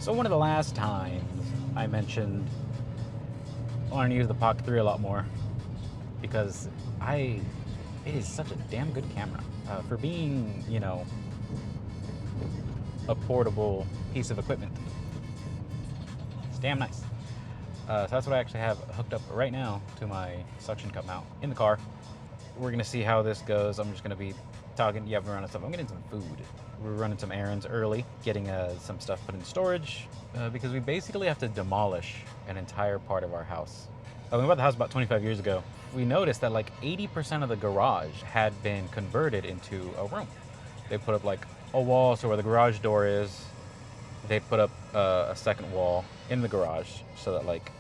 So one of the last times I mentioned wanting to use the Pocket 3 a lot more because it is such a damn good camera. For being, a portable piece of equipment. It's damn nice. So that's what I actually have hooked up right now to my suction cup mount in the car. We're gonna see how this goes. I'm just gonna be talking. Yeah, we're running stuff. I'm getting some food. We're running some errands early, getting some stuff put in storage because we basically have to demolish an entire part of our house. We bought the house about 25 years ago. We noticed that like 80% of the garage had been converted into a room. They put up like a wall, so where the garage door is, they put up a second wall in the garage so that like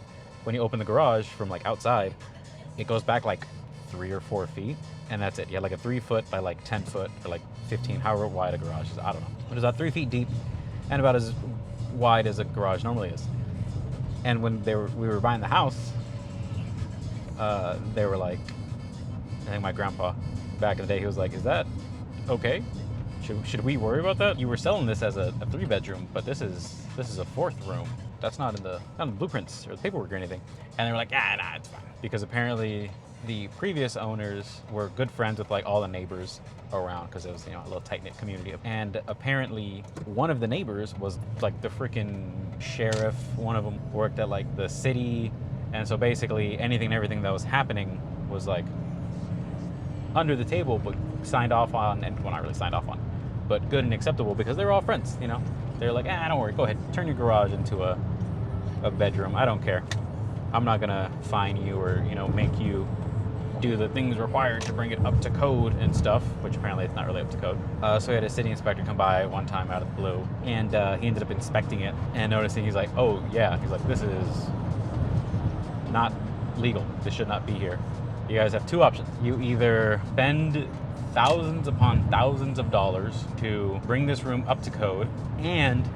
when you open the garage from like outside, it goes back like 3 or 4 feet, and that's it. You have like a 3 foot by like 10 foot or like 15, however wide a garage is. I don't know. But it's about 3 feet deep and about as wide as a garage normally is. And when we were buying the house, they were like, I think my grandpa back in the day, he was like, "Is that okay? Should we worry about that? You were selling this as a 3-bedroom, but this is a 4th room. That's not in the blueprints or the paperwork or anything." And they were like, nah, it's fine." Because apparently the previous owners were good friends with like all the neighbors around because it was, a little tight-knit community. And apparently one of the neighbors was like the freaking sheriff. One of them worked at like the city. And so basically anything and everything that was happening was like under the table, but signed off on, and well, not really signed off on, but good and acceptable because they were all friends, They're like, don't worry, go ahead, turn your garage into a bedroom. I don't care. I'm not gonna fine you or, make you do the things required to bring it up to code and stuff, which apparently it's not really up to code. So we had a city inspector come by one time out of the blue, and he ended up inspecting it and noticing, he's like, "Oh yeah," he's like, "This is not legal. This should not be here. You guys have 2 options. You either spend thousands upon thousands of dollars to bring this room up to code and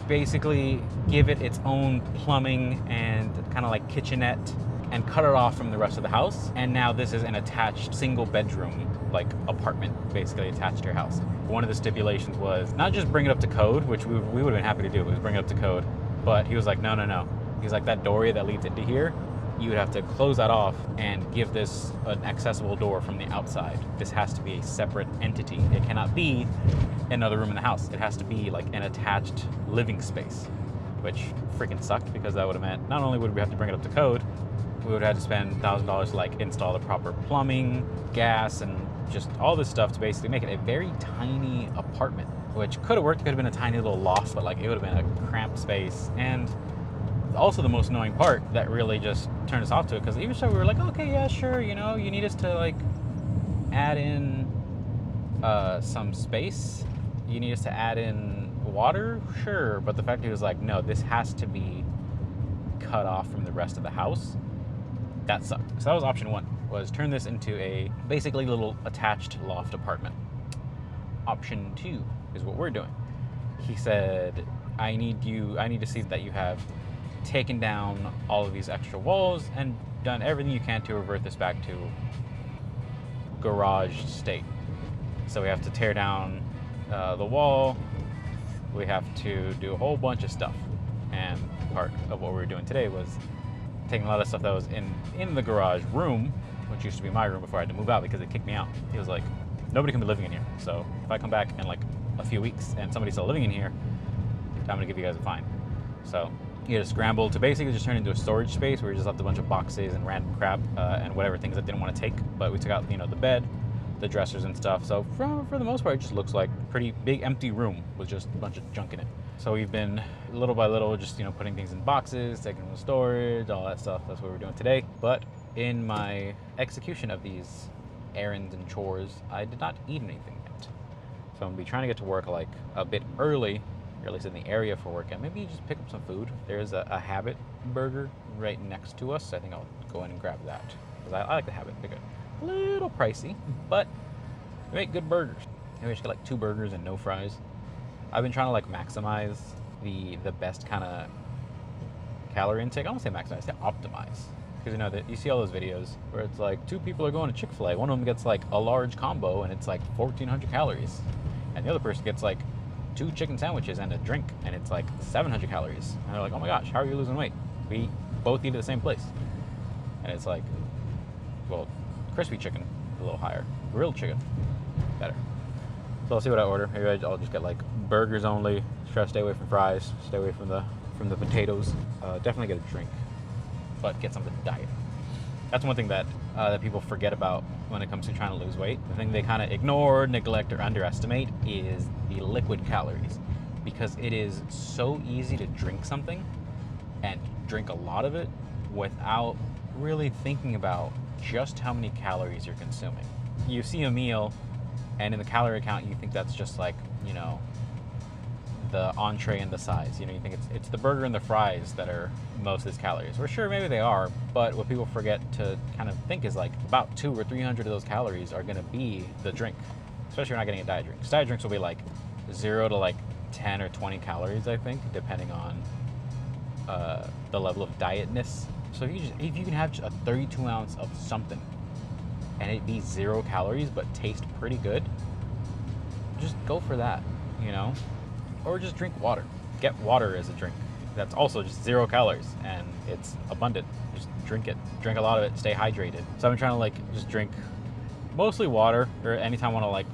basically give it its own plumbing and kind of like kitchenette and cut it off from the rest of the house. And now this is an attached single bedroom, like apartment, basically attached to your house." One of the stipulations was not just bring it up to code, which we would have been happy to do, was bring it up to code. But he was like, no. He's like, that doorway that leads into here, you would have to close that off and give this an accessible door from the outside. This has to be a separate entity. It cannot be another room in the house. It has to be like an attached living space, which freaking sucked because that would have meant not only would we have to bring it up to code, we would have to spend $1,000 to like install the proper plumbing, gas, and just all this stuff to basically make it a very tiny apartment, which could have worked. It could have been a tiny little loft, but like it would have been a cramped space. And also the most annoying part that really just turned us off to it, because even so we were like, okay, yeah, sure, you need us to like add in some space, you need us to add in water, sure, but the fact that he was like, no, this has to be cut off from the rest of the house, that sucked. So that was option 1, was turn this into a basically little attached loft apartment. Option 2 is what we're doing. He said, I need to see that you have taken down all of these extra walls and done everything you can to revert this back to garage state. So we have to tear down the wall, we have to do a whole bunch of stuff. And part of what we were doing today was taking a lot of stuff that was in the garage room, which used to be my room before I had to move out because they kicked me out. He was like, nobody can be living in here, so if I come back in like a few weeks and somebody's still living in here, I'm gonna give you guys a fine. So he had to scramble to basically just turn into a storage space where we just left a bunch of boxes and random crap and whatever things that didn't want to take. But we took out, the bed, the dressers and stuff. So for the most part, it just looks like a pretty big empty room with just a bunch of junk in it. So we've been little by little just, putting things in boxes, taking them to storage, all that stuff. That's what we're doing today. But in my execution of these errands and chores, I did not eat anything yet. So I'm gonna be trying to get to work like a bit early, or at least in the area for work, and maybe just pick up some food. There's a Habit burger right next to us. I think I'll go in and grab that because I like the Habit. They're good. A little pricey, but they make good burgers. Maybe I should get like 2 burgers and no fries. I've been trying to like maximize the best kind of calorie intake. I don't say maximize, I say optimize. Because that you see all those videos where it's like 2 people are going to Chick-fil-A. One of them gets like a large combo and it's like 1,400 calories, and the other person gets like 2 chicken sandwiches and a drink, and it's like 700 calories. And they're like, oh my gosh, how are you losing weight? We both eat at the same place. And it's like, well, crispy chicken, a little higher. Grilled chicken, better. So I'll see what I order. Maybe I'll just get like burgers only. Try to stay away from fries. Stay away from the potatoes. Definitely get a drink, but get something diet. That's one thing that that people forget about when it comes to trying to lose weight. The thing they kind of ignore, neglect, or underestimate is the liquid calories, because it is so easy to drink something and drink a lot of it without really thinking about just how many calories you're consuming. You see a meal, and in the calorie count, you think that's just like, you know, the entree and the sides. You know, you think it's the burger and the fries that are most of these calories. Or sure, maybe they are, but what people forget to kind of think is like about 200 or 300 of those calories are going to be the drink, especially if you're not getting a diet drink. Diet drinks will be like 0 to like 10 or 20 calories, I think, depending on the level of dietness. So if you can have a 32 ounce of something and it be 0 calories but taste pretty good, just go for that, you know? Or just drink water. Get water as a drink. That's also just 0 calories and it's abundant. Just drink it. Drink a lot of it. Stay hydrated. So I've been trying to like just drink mostly water, or anytime I want to like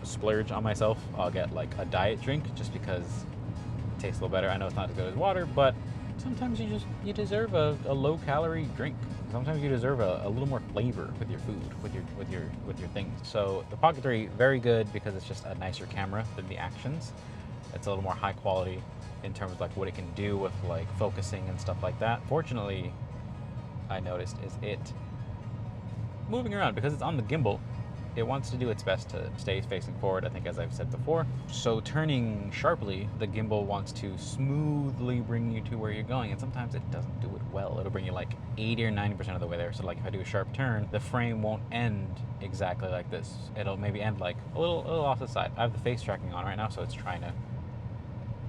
splurge on myself, I'll get like a diet drink just because it tastes a little better. I know it's not as good as water, but sometimes you deserve a low calorie drink. Sometimes you deserve a little more flavor with your food, with your things. So the Pocket 3, very good because it's just a nicer camera than the Actions. It's a little more high quality in terms of like what it can do with like focusing and stuff like that. Fortunately, I noticed is it moving around, because it's on the gimbal, it wants to do its best to stay facing forward, I think, as I've said before. So turning sharply, the gimbal wants to smoothly bring you to where you're going, and sometimes it doesn't do it well. It'll bring you like 80 or 90% of the way there. So like if I do a sharp turn, the frame won't end exactly like this. It'll maybe end like a little off the side. I have the face tracking on right now, so it's trying to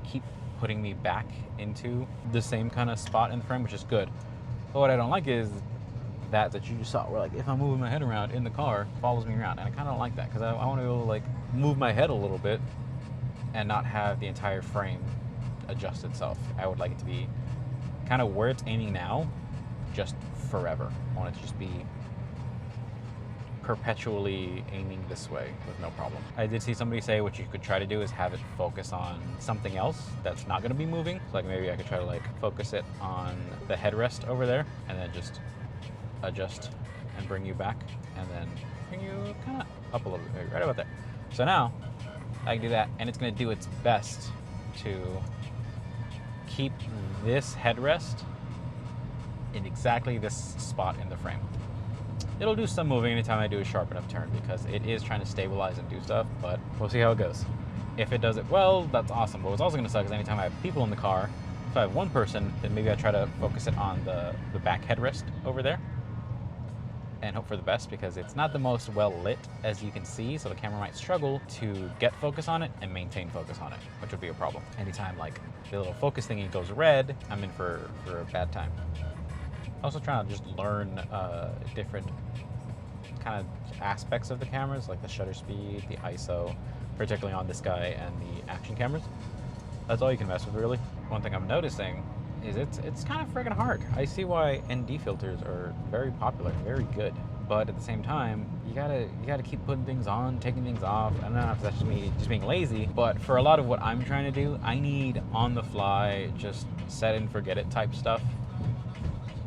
keep putting me back into the same kind of spot in the frame, which is good. But what I don't like is that you just saw, where like if I'm moving my head around in the car, it follows me around, and I kind of don't like that, because I want to be able to like move my head a little bit and not have the entire frame adjust itself. I would like it to be kind of where it's aiming now, just forever. I want it to just be perpetually aiming this way with no problem. I did see somebody say what you could try to do is have it focus on something else that's not going to be moving. So like maybe I could try to like focus it on the headrest over there, and then just adjust and bring you back, and then bring you kind of up a little bit, right about there. So now I can do that, and it's going to do its best to keep this headrest in exactly this spot in the frame. It'll do some moving anytime I do a sharp enough turn, because it is trying to stabilize and do stuff, but we'll see how it goes. If it does it well, that's awesome. But what's also going to suck is anytime I have people in the car, if I have one person, then maybe I try to focus it on the back headrest over there and hope for the best, because it's not the most well lit, as you can see, so the camera might struggle to get focus on it and maintain focus on it, which would be a problem. Anytime like the little focus thingy goes red, I'm in for a bad time. Also trying to just learn different kind of aspects of the cameras, like the shutter speed, the ISO, particularly on this guy, and the Action cameras. That's all you can mess with, really. One thing I'm noticing is it's kind of friggin' hard. I see why ND filters are very popular, very good, but at the same time, you gotta keep putting things on, taking things off. I don't know if that's just me just being lazy, but for a lot of what I'm trying to do, I need on the fly, just set and forget it type stuff,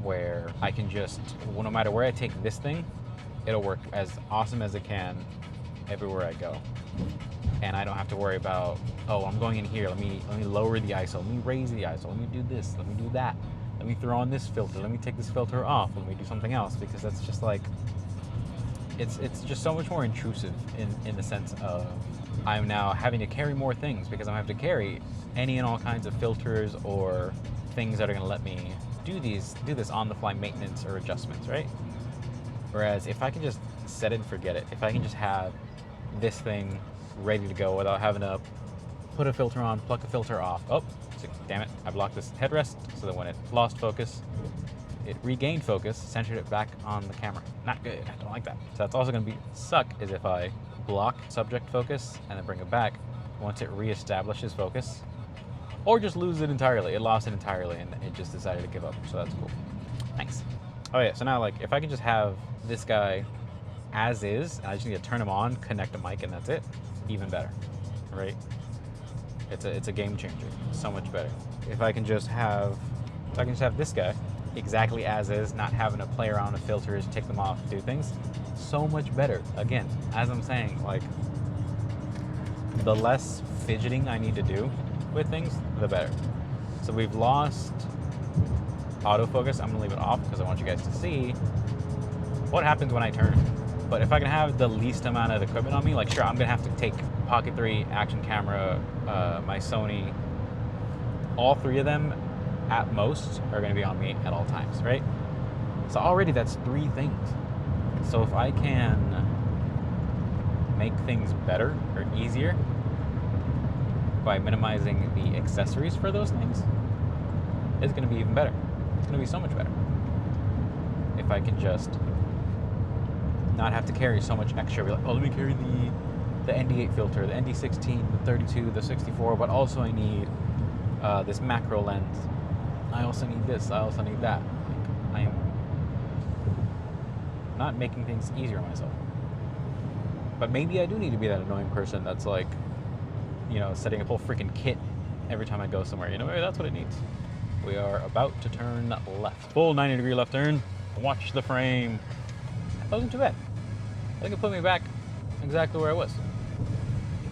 where I can just, well, no matter where I take this thing, it'll work as awesome as it can everywhere I go. And I don't have to worry about, oh, I'm going in here, let me lower the ISO, let me raise the ISO, let me do this, let me do that, let me throw on this filter, let me take this filter off, let me do something else, because that's just like, it's just so much more intrusive in the sense of I'm now having to carry more things, because I'm having to carry any and all kinds of filters or things that are gonna let me do this on-the-fly maintenance or adjustments, right? Whereas if I can just set it and forget it, if I can just have this thing ready to go without having to put a filter on, pluck a filter off. Oh, damn it, I blocked this headrest, so that when it lost focus, it regained focus, centered it back on the camera. Not good, I don't like that. So that's also gonna suck, is if I block subject focus and then bring it back, once it reestablishes focus, or just lose it entirely. It lost it entirely and it just decided to give up, so that's cool. Nice. Oh yeah, so now like if I can just have this guy as is, and I just need to turn him on, connect a mic, and that's it, even better, right? It's a game changer, so much better. If I can just have this guy exactly as is, not having to play around with filters, take them off, do things, so much better. Again, as I'm saying, like the less fidgeting I need to do with things, the better. So we've lost autofocus. I'm gonna leave it off because I want you guys to see what happens when I turn. But if I can have the least amount of equipment on me, like sure, I'm gonna have to take Pocket 3, action camera, my Sony, all three of them at most are gonna be on me at all times, right? So already that's 3 things. So if I can make things better or easier by minimizing the accessories for those things, it's gonna be even better. It's gonna be so much better. If I can just not have to carry so much extra, be like, oh, let me carry the ND8 filter, the ND16, the 32, the 64, but also I need this macro lens. I also need this, I also need that. Like, I am not making things easier on myself. But maybe I do need to be that annoying person that's like, you know, setting up a whole freaking kit every time I go somewhere. You know, maybe that's what it needs. We are about to turn left. Full 90-degree left turn. Watch the frame. That wasn't too bad. I think it put me back exactly where I was.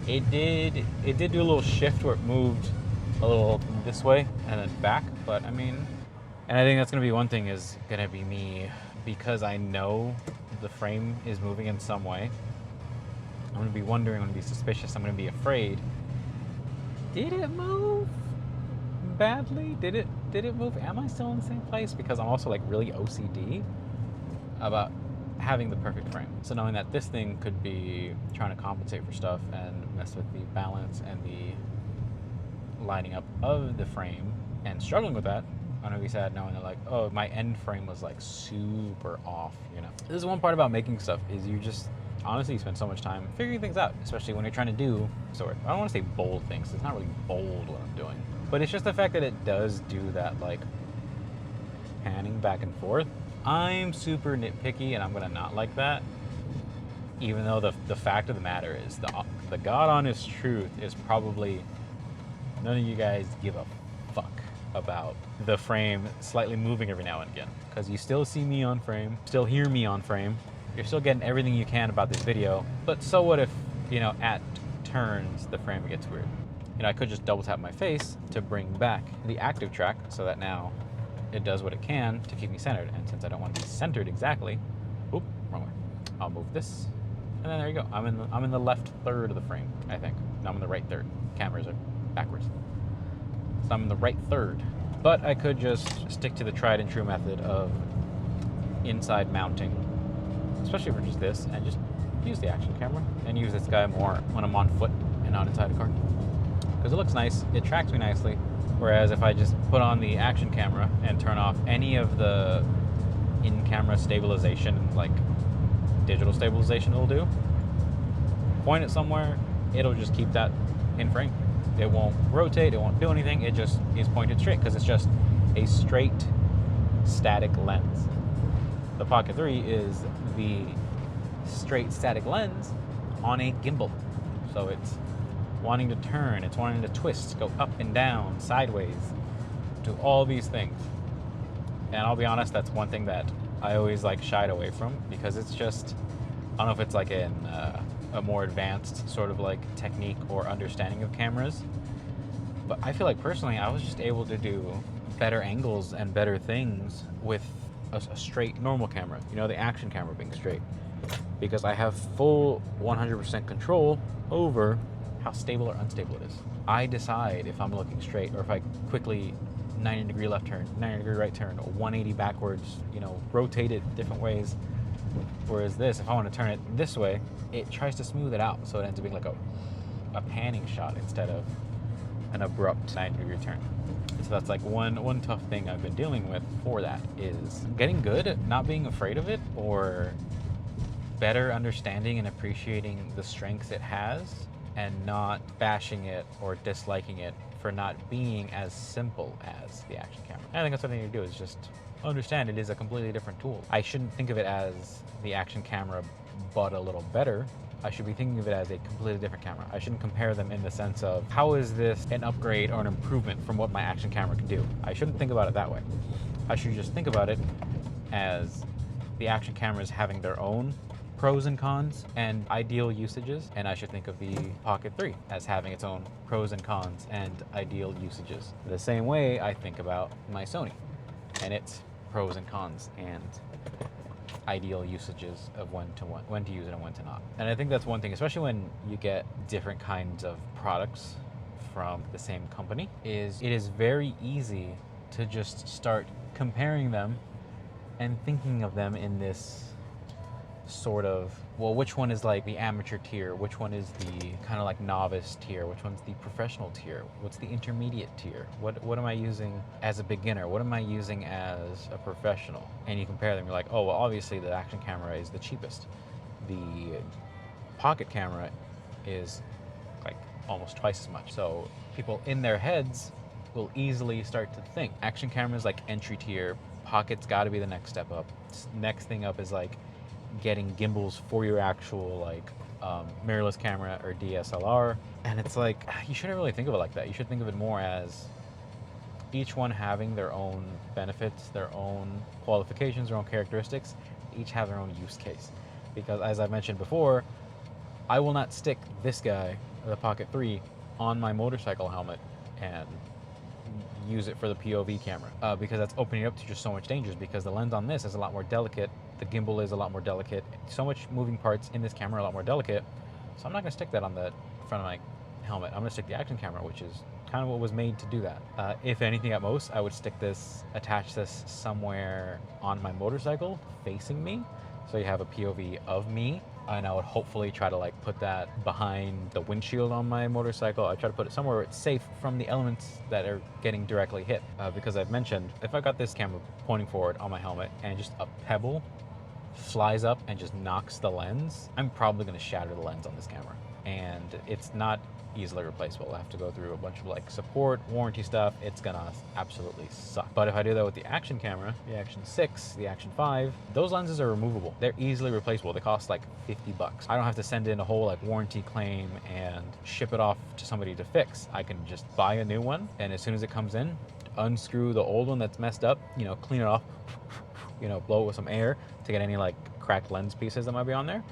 It did do a little shift where it moved a little this way and then back, but I mean, and I think that's gonna be one thing is gonna be me, because I know the frame is moving in some way. I'm gonna be wondering, I'm gonna be suspicious, I'm gonna be afraid. Did it move badly? Did it move? Am I still in the same place? Because I'm also like really OCD about having the perfect frame. So knowing that this thing could be trying to compensate for stuff and mess with the balance and the lining up of the frame and struggling with that, I'm gonna be sad knowing that like, oh, my end frame was like super off, you know? This is one part about making stuff is you just honestly spend so much time figuring things out, especially when you're trying to do sort of, I don't want to say bold things. It's not really bold what I'm doing, but it's just the fact that it does do that like panning back and forth. I'm super nitpicky and I'm gonna not like that, even though the fact of the matter is the God honest truth is probably none of you guys give a fuck about the frame slightly moving every now and again, because you still see me on frame, still hear me on frame, you're still getting everything you can about this video. But so what if, you know, at turns the frame gets weird? You know, I could just double tap my face to bring back the active track so that now it does what it can to keep me centered. And since I don't want to be centered exactly, oop, wrong way. I'll move this, and then there you go. I'm in the left third of the frame, I think. No, I'm in the right third. Cameras are backwards. So I'm in the right third. But I could just stick to the tried and true method of inside mounting, especially for just this, and just use the action camera and use this guy more when I'm on foot and not inside a car. Because it looks nice, it tracks me nicely. Whereas if I just put on the action camera and turn off any of the in-camera stabilization, like digital stabilization it'll do, point it somewhere, it'll just keep that in frame. It won't rotate, it won't do anything, it just is pointed straight because it's just a straight static lens. The Pocket 3 is the straight static lens on a gimbal. So it's wanting to turn, it's wanting to twist, go up and down, sideways, do all these things. And I'll be honest, that's one thing that I always like shied away from, because it's just, I don't know if it's like a more advanced sort of like technique or understanding of cameras, but I feel like personally I was just able to do better angles and better things with a straight normal camera, you know, the action camera being straight, because I have full 100% control over how stable or unstable it is. I decide if I'm looking straight or if I quickly 90-degree left turn, 90-degree right turn, or 180 backwards, you know, rotate it different ways. Whereas this, if I want to turn it this way, it tries to smooth it out, so it ends up being like a panning shot instead of an abrupt 90-degree turn. So that's like one tough thing I've been dealing with for that, is getting good at not being afraid of it, or better understanding and appreciating the strengths it has and not bashing it or disliking it for not being as simple as the action camera. And I think that's what I need to do, is just understand it is a completely different tool. I shouldn't think of it as the action camera but a little better. I should be thinking of it as a completely different camera. I shouldn't compare them in the sense of, how is this an upgrade or an improvement from what my action camera can do? I shouldn't think about it that way. I should just think about it as the action cameras having their own pros and cons and ideal usages, and I should think of the Pocket 3 as having its own pros and cons and ideal usages. The same way I think about my Sony and its pros and cons and ideal usages of when to use it and when to not. And I think that's one thing, especially when you get different kinds of products from the same company, is it is very easy to just start comparing them and thinking of them in this sort of, well, which one is like the amateur tier, which one is the kind of like novice tier, which one's the professional tier, what's the intermediate tier, what am I using as a beginner, what am I using as a professional? And you compare them, you're like, oh, well, obviously the action camera is the cheapest. The pocket camera is like almost twice as much. So people in their heads will easily start to think action cameras like entry tier, pocket's got to be the next step up. Next thing up is like getting gimbals for your actual like mirrorless camera or DSLR. And it's like, you shouldn't really think of it like that. You should think of it more as each one having their own benefits, their own qualifications, their own characteristics, each have their own use case. Because as I mentioned before, I will not stick this guy, the Pocket 3, on my motorcycle helmet and use it for the POV camera, because that's opening up to just so much dangers, because the lens on this is a lot more delicate, the gimbal is a lot more delicate, so much moving parts in this camera are a lot more delicate, so I'm not going to stick that on the front of my helmet. I'm going to stick the action camera, which is kind of what was made to do that. If anything, at most, I would attach this somewhere on my motorcycle facing me, so you have a POV of me, and I would hopefully try to like put that behind the windshield on my motorcycle. I try to put it somewhere where it's safe from the elements that are getting directly hit. Because I've mentioned, if I got this camera pointing forward on my helmet and just a pebble flies up and just knocks the lens, I'm probably going to shatter the lens on this camera. And it's not easily replaceable. I have to go through a bunch of like support, warranty stuff. It's gonna absolutely suck. But if I do that with the action camera, the Action 6, the Action 5, those lenses are removable. They're easily replaceable. They cost like $50. I don't have to send in a whole like warranty claim and ship it off to somebody to fix. I can just buy a new one, and as soon as it comes in, unscrew the old one that's messed up, clean it off, blow it with some air to get any like cracked lens pieces that might be on there.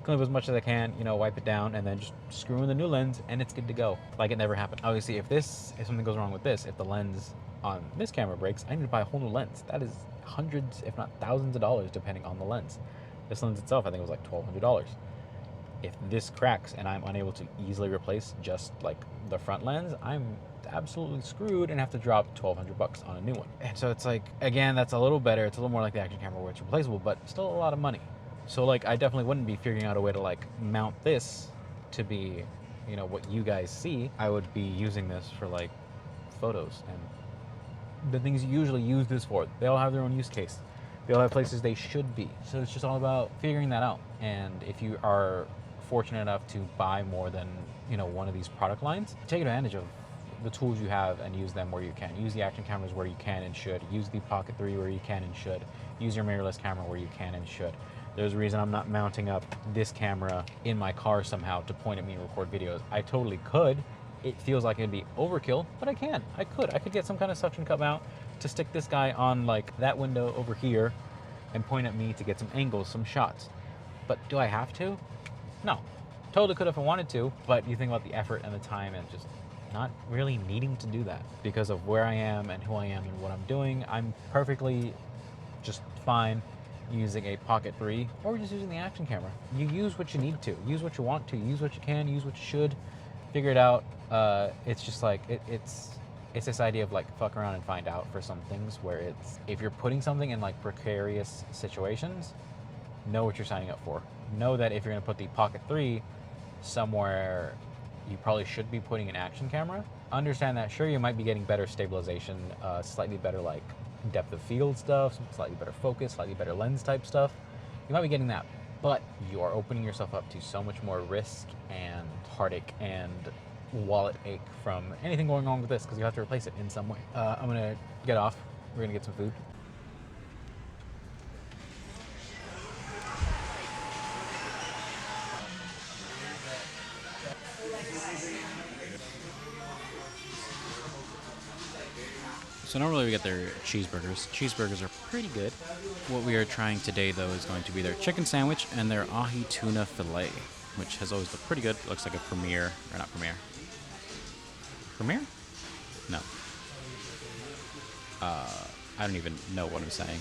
Clean up as much as I can, wipe it down, and then just screw in the new lens, and it's good to go. Like it never happened. Obviously, if something goes wrong with this, if the lens on this camera breaks, I need to buy a whole new lens. That is hundreds, if not thousands of dollars, depending on the lens. This lens itself, I think it was like $1,200. If this cracks and I'm unable to easily replace just like the front lens, I'm absolutely screwed and have to drop $1,200 on a new one. And so it's like, again, that's a little better. It's a little more like the action camera where it's replaceable, but still a lot of money. So like, I definitely wouldn't be figuring out a way to like mount this to be, what you guys see. I would be using this for like photos and the things you usually use this for. They all have their own use case. They all have places they should be. So it's just all about figuring that out. And if you are fortunate enough to buy more than, one of these product lines, take advantage of the tools you have and use them where you can. Use the action cameras where you can and should. Use the Pocket 3 where you can and should. Use your mirrorless camera where you can and should. There's a reason I'm not mounting up this camera in my car somehow to point at me and record videos. I totally could. It feels like it'd be overkill, but I can. I could get some kind of suction cup mount to stick this guy on like that window over here and point at me to get some angles, some shots. But do I have to? No. Totally could if I wanted to, but you think about the effort and the time and just not really needing to do that because of where I am and who I am and what I'm doing. I'm perfectly just fine using a Pocket 3 or just using the action camera. You use what you need to, use what you want to, use what you can, use what you should, figure it out. It's just like, it's this idea of like fuck around and find out for some things where it's, if you're putting something in like precarious situations, know what you're signing up for. Know that if you're gonna put the Pocket 3 somewhere you probably should be putting an action camera, understand that sure you might be getting better stabilization, slightly better like depth of field stuff, slightly better focus, slightly better lens type stuff. You might be getting that, but you are opening yourself up to so much more risk and heartache and wallet ache from anything going on with this because you have to replace it in some way. I'm gonna get off. We're gonna get some food. So normally we get their cheeseburgers. Cheeseburgers are pretty good. What we are trying today, though, is going to be their chicken sandwich and their ahi tuna fillet, which has always looked pretty good. It looks like a Premier, or not Premier. Premier? No. I don't even know what I'm saying.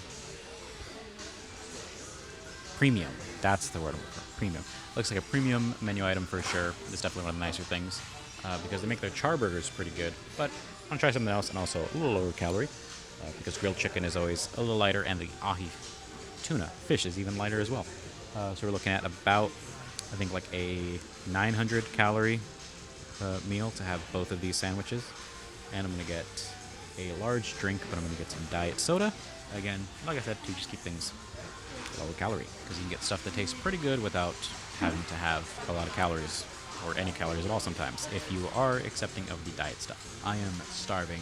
Premium. That's the word I'm looking for. Premium. Looks like a premium menu item for sure. It's definitely one of the nicer things because they make their char burgers pretty good. But I'm going to try something else and also a little lower calorie because grilled chicken is always a little lighter and the ahi tuna fish is even lighter as well. So we're looking at about, I think, like a 900 calorie meal to have both of these sandwiches. And I'm going to get a large drink, but I'm going to get some diet soda. Again, like I said, to just keep things lower calorie, because you can get stuff that tastes pretty good without having to have a lot of calories, or any calories at all sometimes, if you are accepting of the diet stuff. I am starving.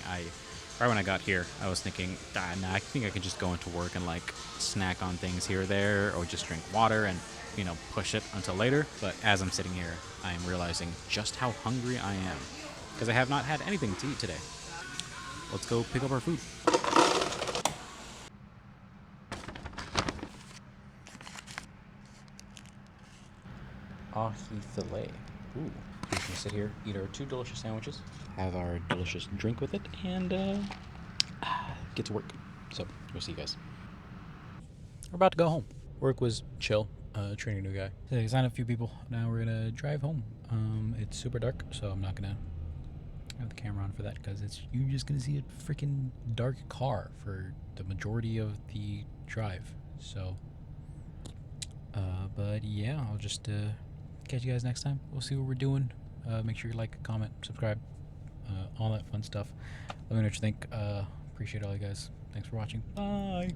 Right when I got here, I was thinking, nah, I think I could just go into work and like snack on things here or there, or just drink water and, you know, push it until later. But as I'm sitting here, I am realizing just how hungry I am, because I have not had anything to eat today. Let's go pick up our food. Ahi fillet. Ooh. We're just gonna sit here, eat our 2 delicious sandwiches, have our delicious drink with it, and get to work. So, we'll see you guys. We're about to go home. Work was chill. Training a new guy. So I signed up a few people. Now we're gonna drive home. It's super dark, so I'm not gonna have the camera on for that because you're just gonna see a freaking dark car for the majority of the drive. So, but yeah, I'll just catch you guys next time. We'll see what we're doing. Make sure you like, comment, subscribe, all that fun stuff. Let me know what you think. Appreciate all you guys. Thanks for watching. Bye.